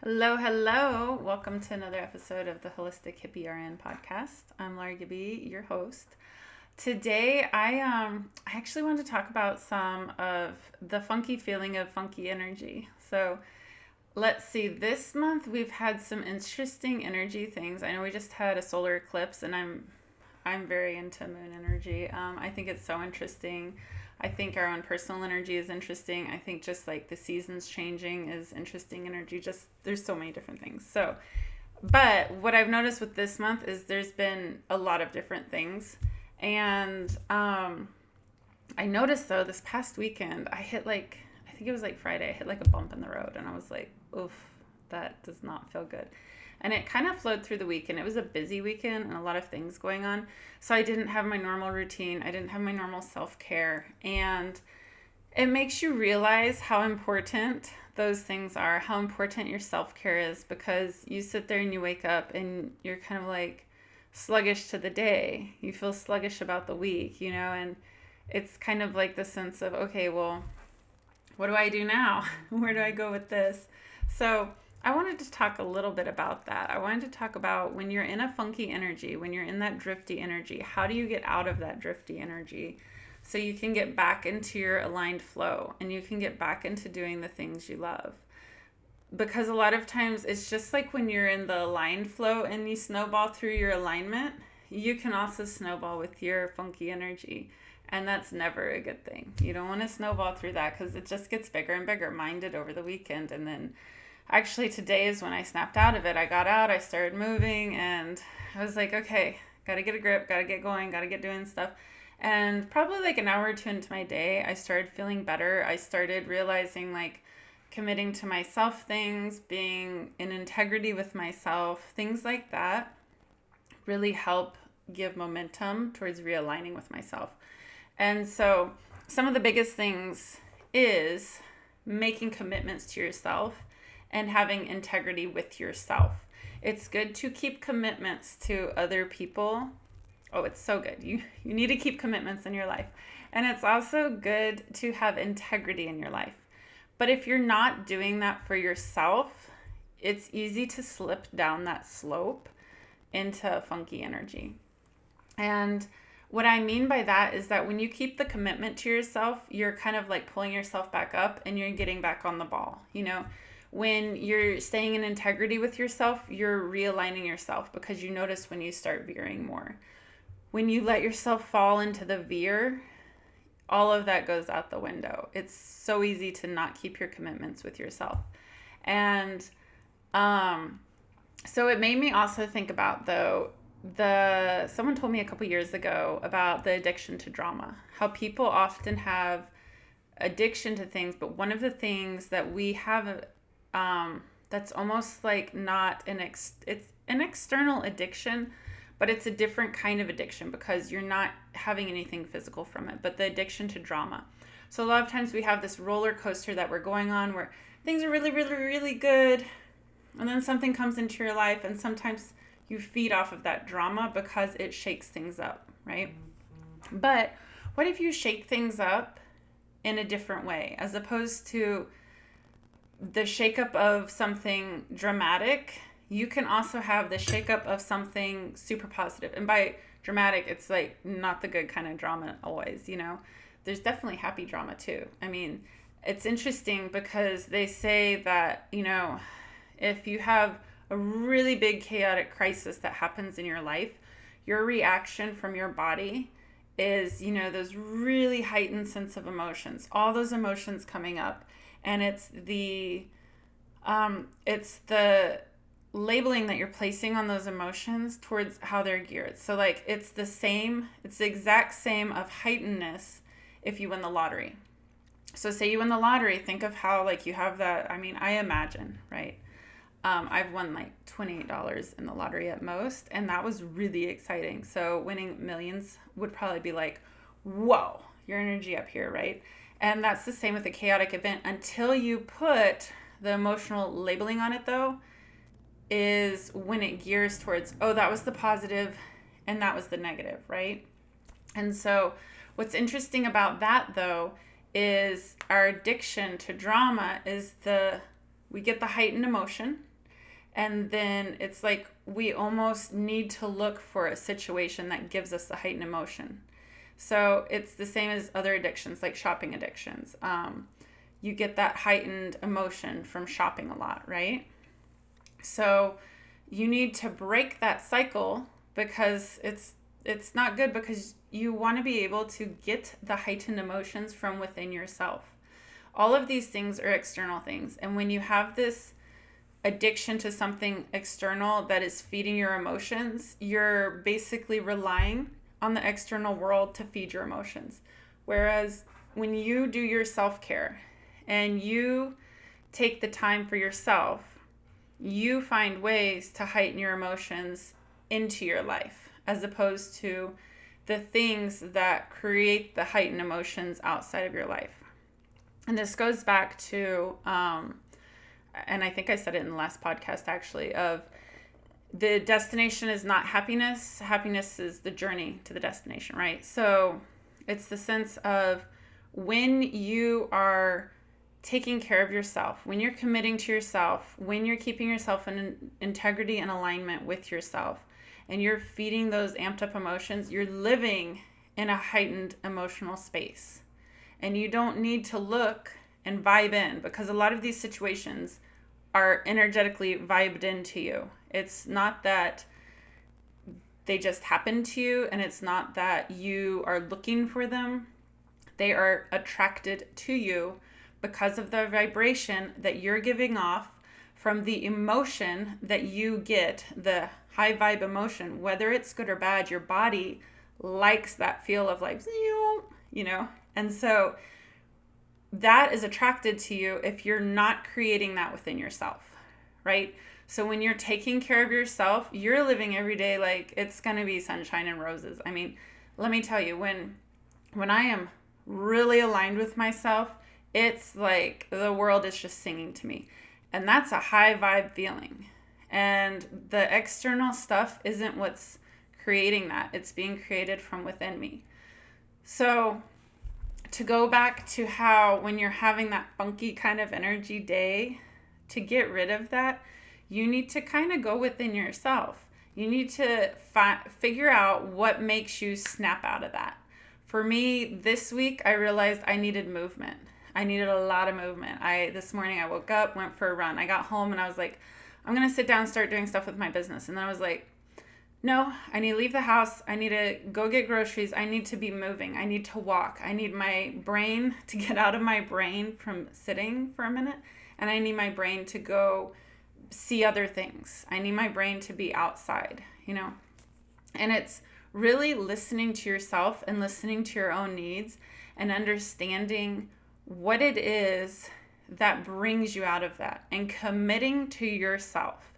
Hello, hello. Welcome to another episode of the Holistic Hippie RN podcast. I'm Laura Gibby, your host. Today, I actually want to talk about some of the funky feeling of funky energy. So, let's see. This month we've had some interesting energy things. I know we just had a solar eclipse, and I'm very into moon energy. I think it's so interesting. I think our own personal energy is interesting. I think just like the seasons changing is interesting energy. Just there's so many different things. But what I've noticed with this month is there's been a lot of different things. And I noticed though this past weekend, I think it was like Friday, I hit like a bump in the road. And I was like, oof, that does not feel good. And it kind of flowed through the weekend. It was a busy weekend and a lot of things going on. So I didn't have my normal routine. I didn't have my normal self-care. And it makes you realize how important those things are, how important your self-care is, because you sit there and you wake up and you're kind of like sluggish to the day. You feel sluggish about the week, and it's kind of like the sense of, okay, well, what do I do now? Where do I go with this? So I wanted to talk a little bit about that. I wanted to talk about when you're in a funky energy, when you're in that drifty energy, how do you get out of that drifty energy so you can get back into your aligned flow and you can get back into doing the things you love? Because a lot of times it's just like when you're in the aligned flow and you snowball through your alignment, you can also snowball with your funky energy. And that's never a good thing. You don't want to snowball through that because it just gets bigger and bigger. Mine did over the weekend. And then actually today is when I snapped out of it. I got out, I started moving, and I was like, okay, got to get a grip, got to get going, got to get doing stuff. And probably like an hour or two into my day, I started feeling better. I started realizing like committing to myself things, being in integrity with myself, things like that really help give momentum towards realigning with myself. And so some of the biggest things is making commitments to yourself and having integrity with yourself. It's good to keep commitments to other people. Oh, it's so good. You need to keep commitments in your life. And it's also good to have integrity in your life. But if you're not doing that for yourself, it's easy to slip down that slope into funky energy. And what I mean by that is that when you keep the commitment to yourself, you're kind of like pulling yourself back up and you're getting back on the ball. When you're staying in integrity with yourself, you're realigning yourself because you notice when you start veering more. When you let yourself fall into the veer, all of that goes out the window. It's so easy to not keep your commitments with yourself. And so it made me also think about, though, someone told me a couple years ago about the addiction to drama, how people often have addiction to things, but one of the things that we have that's almost like not it's an external addiction, but it's a different kind of addiction because you're not having anything physical from it, but the addiction to drama. So a lot of times we have this roller coaster that we're going on where things are really, really, really good, and then something comes into your life, and sometimes you feed off of that drama because it shakes things up, right? But what if you shake things up in a different way, as opposed to the shakeup of something dramatic? You can also have the shakeup of something super positive. And by dramatic, it's like not the good kind of drama always, There's definitely happy drama too. I mean, it's interesting because they say that, if you have a really big chaotic crisis that happens in your life, your reaction from your body is, those really heightened sense of emotions, all those emotions coming up. And it's the labeling that you're placing on those emotions towards how they're geared. So like it's the exact same of heightenedness if you win the lottery. So say you win the lottery, think of how like you have that, I imagine, right? I've won like $28 in the lottery at most, and that was really exciting. So winning millions would probably be like, whoa, your energy up here, right? And that's the same with a chaotic event. Until you put the emotional labeling on it, though, is when it gears towards, oh, that was the positive and that was the negative, right? And so what's interesting about that, though, is our addiction to drama is we get the heightened emotion, And then it's like we almost need to look for a situation that gives us the heightened emotion. So it's the same as other addictions, like shopping addictions. You get that heightened emotion from shopping a lot, right? So you need to break that cycle because it's not good, because you want to be able to get the heightened emotions from within yourself. All of these things are external things. And when you have this addiction to something external that is feeding your emotions, you're basically relying on the external world to feed your emotions. Whereas when you do your self-care and you take the time for yourself, you find ways to heighten your emotions into your life, as opposed to the things that create the heightened emotions outside of your life. And this goes back to, and I think I said it in the last podcast actually, of the destination is not happiness. Happiness is the journey to the destination, right? So it's the sense of when you are taking care of yourself, when you're committing to yourself, when you're keeping yourself in integrity and alignment with yourself, and you're feeding those amped up emotions, you're living in a heightened emotional space. And you don't need to look and vibe in, because a lot of these situations are energetically vibed into you. It's not that they just happen to you, and it's not that you are looking for them. They are attracted to you because of the vibration that you're giving off from the emotion that you get, the high vibe emotion. Whether it's good or bad, your body likes that feel of like, you know? And so that is attracted to you if you're not creating that within yourself, right? So when you're taking care of yourself, you're living every day like it's going to be sunshine and roses. I mean, let me tell you, when I am really aligned with myself, it's like the world is just singing to me. And that's a high vibe feeling. And the external stuff isn't what's creating that. It's being created from within me. So to go back to how when you're having that funky kind of energy day, to get rid of that, you need to kind of go within yourself. You need to figure out what makes you snap out of that. For me, this week, I realized I needed movement. I needed a lot of movement. This morning I woke up, went for a run. I got home and I was like, I'm going to sit down and start doing stuff with my business. And then I was like, no, I need to leave the house. I need to go get groceries. I need to be moving. I need to walk. I need my brain to get out of my brain from sitting for a minute. And I need my brain to go see other things. I need my brain to be outside, you know? And it's really listening to yourself and listening to your own needs and understanding what it is that brings you out of that, and committing to yourself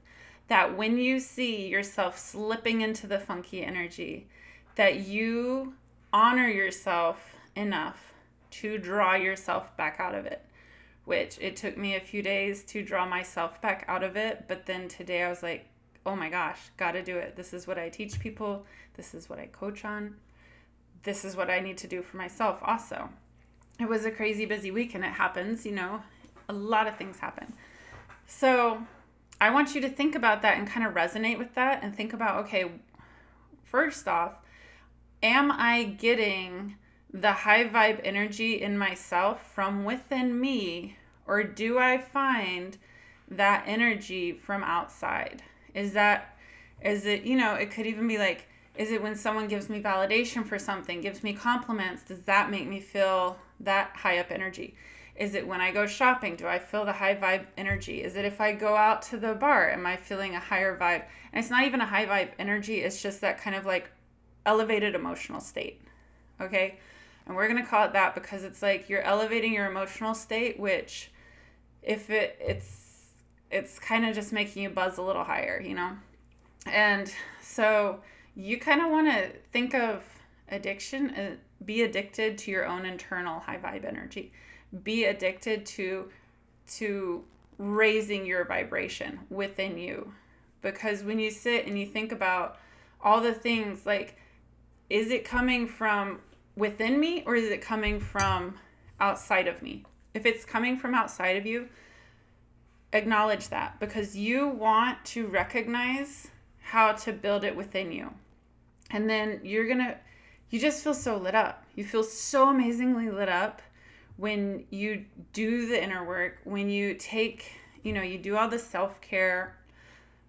that when you see yourself slipping into the funky energy, that you honor yourself enough to draw yourself back out of it, which it took me a few days to draw myself back out of it. But then today I was like, oh my gosh, gotta do it. This is what I teach people. This is what I coach on. This is what I need to do for myself also. It was a crazy busy week, and it happens, you know, a lot of things happen. So I want you to think about that and kind of resonate with that and think about, okay, first off, am I getting the high vibe energy in myself from within me, or do I find that energy from outside? Is it, you know, it could even be like, is it when someone gives me validation for something, gives me compliments, does that make me feel that high up energy? Is it when I go shopping, do I feel the high vibe energy? Is it if I go out to the bar, am I feeling a higher vibe? And it's not even a high vibe energy, it's just that kind of like elevated emotional state, okay? And we're going to call it that because it's like you're elevating your emotional state, which if it's kind of just making you buzz a little higher, you know? And so you kind of want to think of addiction, be addicted to your own internal high vibe energy. Be addicted to raising your vibration within you. Because when you sit and you think about all the things, like, is it coming from within me or is it coming from outside of me? If it's coming from outside of you, acknowledge that, because you want to recognize how to build it within you. And then you just feel so lit up. You feel so amazingly lit up when you do the inner work, when you you do all the self-care,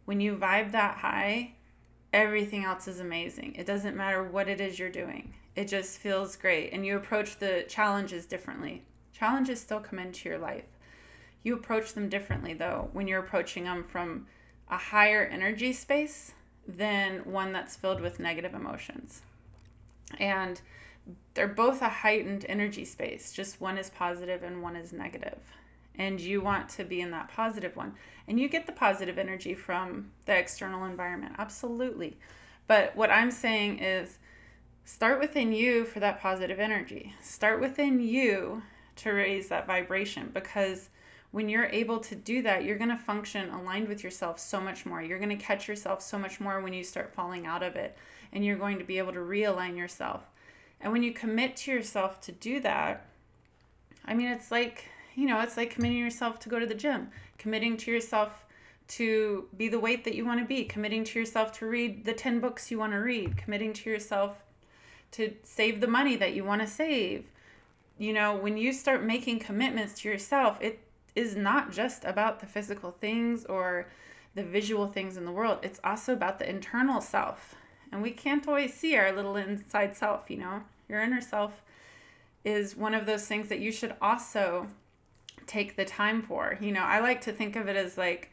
when you vibe that high, everything else is amazing. It doesn't matter what it is you're doing. It just feels great. And you approach the challenges differently. Challenges still come into your life. You approach them differently, though, when you're approaching them from a higher energy space than one that's filled with negative emotions. And they're both a heightened energy space. Just one is positive and one is negative. And you want to be in that positive one. And you get the positive energy from the external environment. Absolutely. But what I'm saying is start within you for that positive energy. Start within you to raise that vibration, because when you're able to do that, you're going to function aligned with yourself so much more. You're going to catch yourself so much more when you start falling out of it, and you're going to be able to realign yourself. And when you commit to yourself to do that, I mean, it's like committing yourself to go to the gym, committing to yourself to be the weight that you want to be, committing to yourself to read the 10 books you want to read, committing to yourself to save the money that you want to save. When you start making commitments to yourself, it is not just about the physical things or the visual things in the world. It's also about the internal self. And we can't always see our little inside self, Your inner self is one of those things that you should also take the time for. I like to think of it as like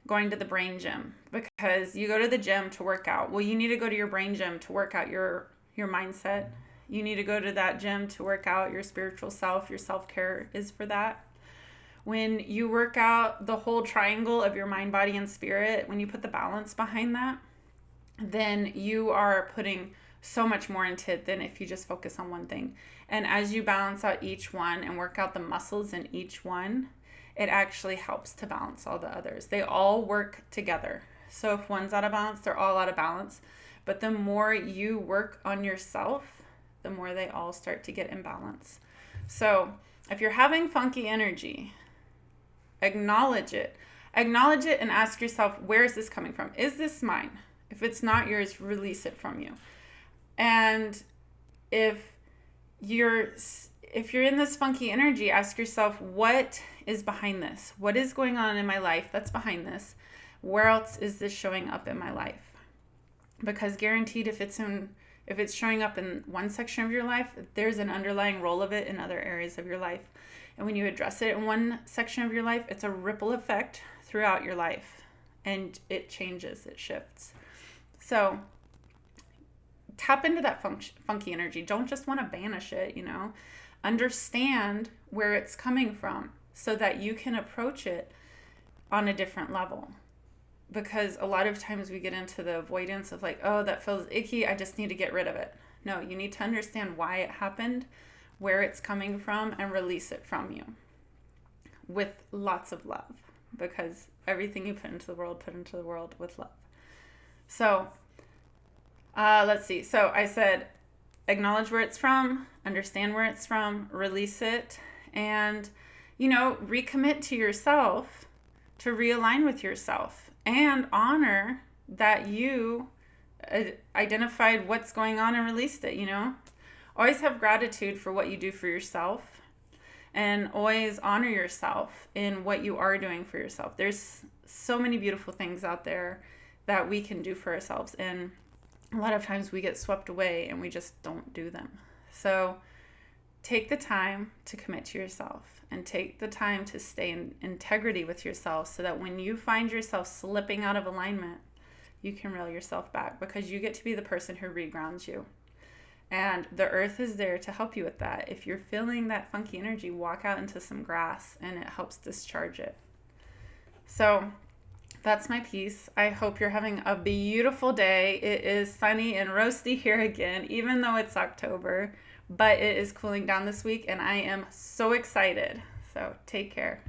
going to the brain gym, because you go to the gym to work out. Well, you need to go to your brain gym to work out your mindset. You need to go to that gym to work out your spiritual self. Your self-care is for that. When you work out the whole triangle of your mind, body, and spirit, when you put the balance behind that, then you are putting so much more into it than if you just focus on one thing. And as you balance out each one and work out the muscles in each one, it actually helps to balance all the others. They all work together. So if one's out of balance, they're all out of balance. But the more you work on yourself, the more they all start to get in balance. So if you're having funky energy, acknowledge it. Acknowledge it and ask yourself, where is this coming from? Is this mine? If it's not yours, release it from you. And if you're in this funky energy, ask yourself, what is behind this? What is going on in my life that's behind this? Where else is this showing up in my life? Because guaranteed, if it's showing up in one section of your life, there's an underlying role of it in other areas of your life. And when you address it in one section of your life, it's a ripple effect throughout your life. And it changes, it shifts. So tap into that funky energy. Don't just want to banish it, Understand where it's coming from so that you can approach it on a different level. Because a lot of times we get into the avoidance of like, oh, that feels icky, I just need to get rid of it. No, you need to understand why it happened, where it's coming from, and release it from you with lots of love. Because everything you put into the world with love. So let's see. So I said, acknowledge where it's from, understand where it's from, release it, and, recommit to yourself to realign with yourself and honor that you identified what's going on and released it, Always have gratitude for what you do for yourself, and always honor yourself in what you are doing for yourself. There's so many beautiful things out there that we can do for ourselves, and a lot of times we get swept away and we just don't do them. So take the time to commit to yourself, and take the time to stay in integrity with yourself, so that when you find yourself slipping out of alignment, you can reel yourself back, because you get to be the person who regrounds you. And the earth is there to help you with that. If you're feeling that funky energy, walk out into some grass and it helps discharge it. So that's my piece. I hope you're having a beautiful day. It is sunny and roasty here again, even though it's October, but it is cooling down this week and I am so excited. So take care.